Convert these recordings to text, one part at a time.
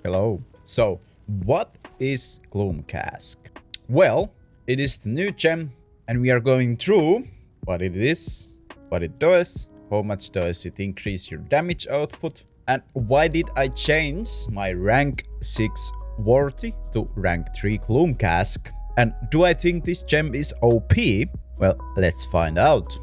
Hello. So, what is Gloom cask? Well, it is the new gem, and we are going through what it is, what it does, how much does it increase your damage output, and why did I change my rank 6 worthy to rank 3 Gloom cask? And do I think this gem is OP? Well, let's find out.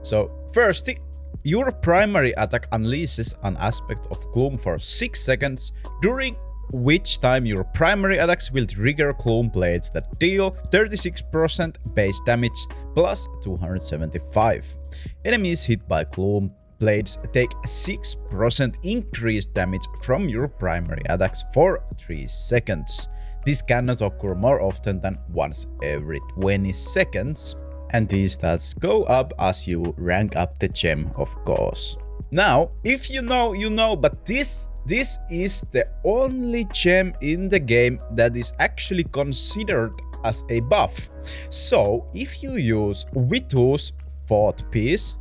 So, firstly, your primary attack unleashes an aspect of Gloom for 6 seconds, during which time your primary attacks will trigger Gloom blades that deal 36% base damage plus 275. Enemies hit by Gloom blades take 6% increased damage from your primary attacks for 3 seconds. This cannot occur more often than once every 20 seconds. And these stats go up as you rank up the gem, of course. Now, if you know, you know, but this is the only gem in the game that is actually considered as a buff. So, if you use virthus 4th piece,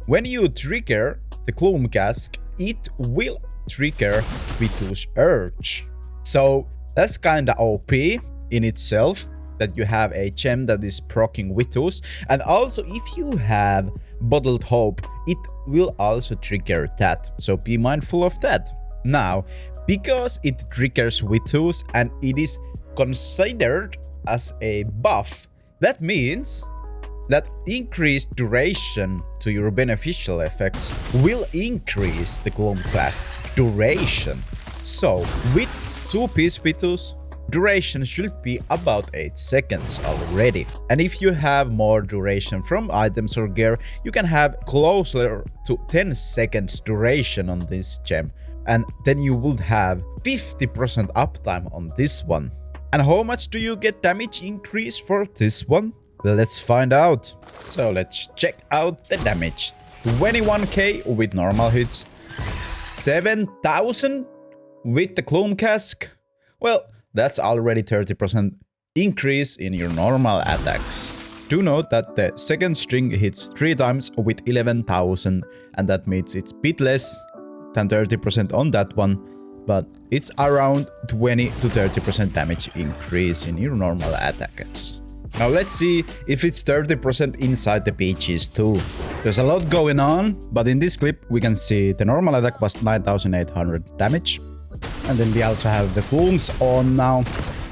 when you trigger the Gloom cask, it will trigger virthus urge. So, that's kinda OP in itself, that you have a gem that is proccing virthus, and also if you have bottled hope, it will also trigger that, so be mindful of that. Now, because it triggers virthus and it is considered as a buff, that means that increased duration to your beneficial effects will increase the Gloom cask duration. So with 2-piece virthus, duration should be about 8 seconds already. And if you have more duration from items or gear, you can have closer to 10 seconds duration on this gem. And then you would have 50% uptime on this one. And how much do you get damage increase for this one? Let's find out. So let's check out the damage. 21k with normal hits. 7000 with the Gloom cask. Well, that's already 30% increase in your normal attacks. Do note that the second string hits 3 times with 11,000, and that means it's a bit less than 30% on that one, but it's around 20 to 30% damage increase in your normal attacks. Now let's see if it's 30% inside the peaches too. There's a lot going on, but in this clip we can see the normal attack was 9,800 damage. And then we also have the blooms on now.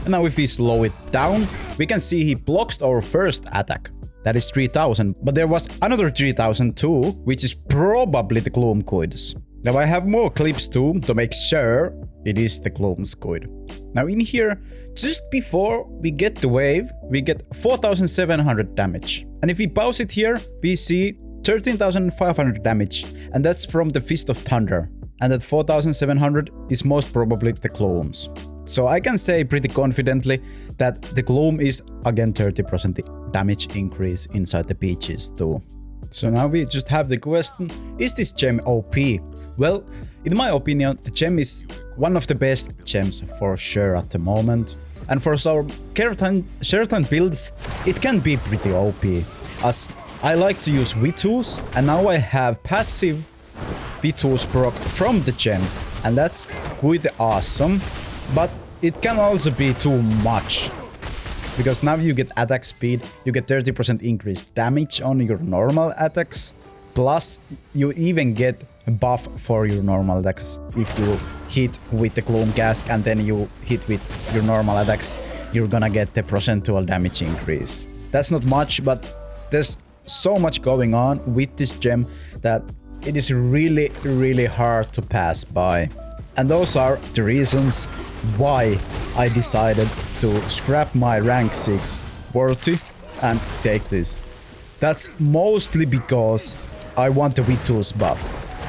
And now if we slow it down, we can see he blocks our first attack. That is 3000. But there was another 3000 too, which is probably the Gloom coins. Now I have more clips too to make sure it is the Gloom squid. Now in here, just before we get the wave, we get 4700 damage. And if we pause it here, we see 13,500 damage. And that's from the Fist of Thunder. And that 4700 is most probably the Glooms. So I can say pretty confidently that the Gloom is again 30% damage increase inside the peaches too. So now we just have the question, is this gem OP? Well, in my opinion, the gem is one of the best gems for sure at the moment. And for some certain builds, it can be pretty OP, as I like to use virthus, and now I have passive virthus proc from the gem, and that's quite awesome, but it can also be too much, because now you get attack speed, you get 30% increased damage on your normal attacks, plus you even get a buff for your normal attacks. If you hit with the Gloom cask and then you hit with your normal attacks, you're gonna get the percentual damage increase. That's not much, but there's so much going on with this gem that it is really hard to pass by. And those are the reasons why I decided to scrap my rank 6 worthy and take this. That's mostly because I want the virthus buff.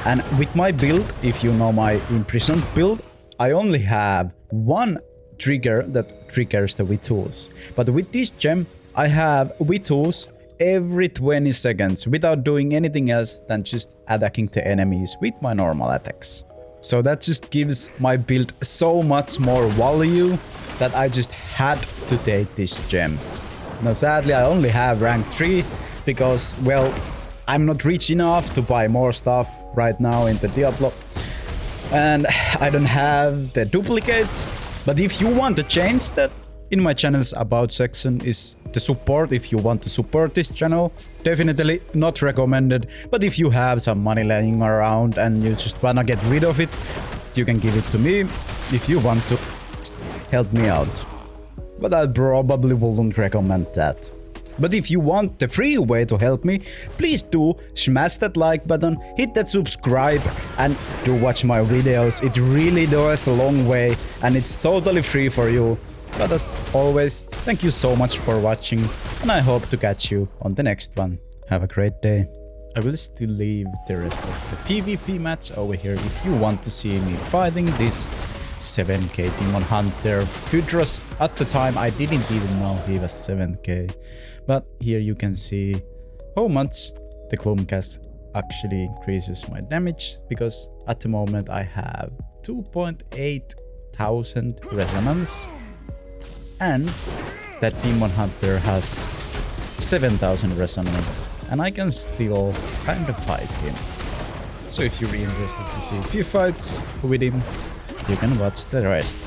And with my build, if you know my imprisoned build, I only have one trigger that triggers the virthus. But with this gem, I have virthus every 20 seconds without doing anything else than just attacking the enemies with my normal attacks. So that just gives my build so much more value that I just had to take this gem. Now sadly I only have rank 3 because, well, I'm not rich enough to buy more stuff right now in the Diablo. and I don't have the duplicates. But if you want to change that, in my channel's about section is the support. If you want to support this channel, definitely not recommended. But if you have some money laying around and you just wanna get rid of it, you can give it to me if you want to help me out. But I probably wouldn't recommend that. But if you want the free way to help me, please do smash that like button, hit that subscribe, and do watch my videos. It really does a long way and it's totally free for you. But as always, thank you so much for watching, and I hope to catch you on the next one. Have a great day. I will still leave the rest of the PvP match over here if you want to see me fighting this 7k Demon Hunter. Hydros, at the time I didn't even know he was 7k. But here you can see how much the Gloom cask actually increases my damage, because at the moment I have 2,800 resonance and that Demon Hunter has 7,000 resonance, and I can still kind of fight him. So if you're interested to see a few fights with him, you can watch the rest.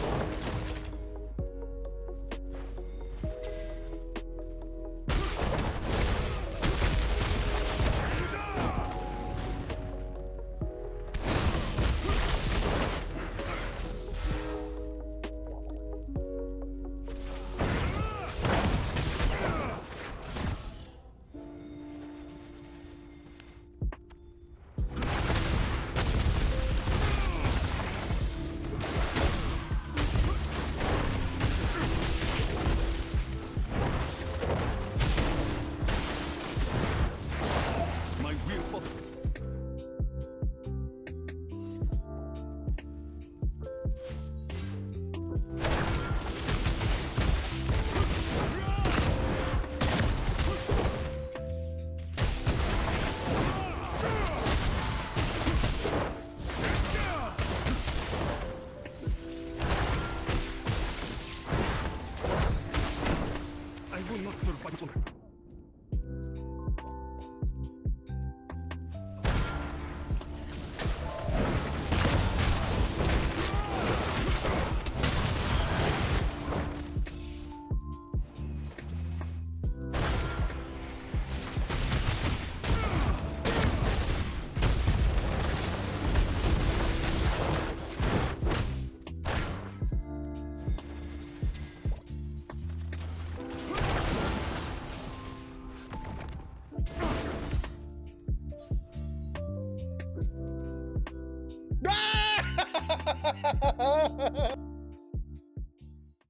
I will not survive longer.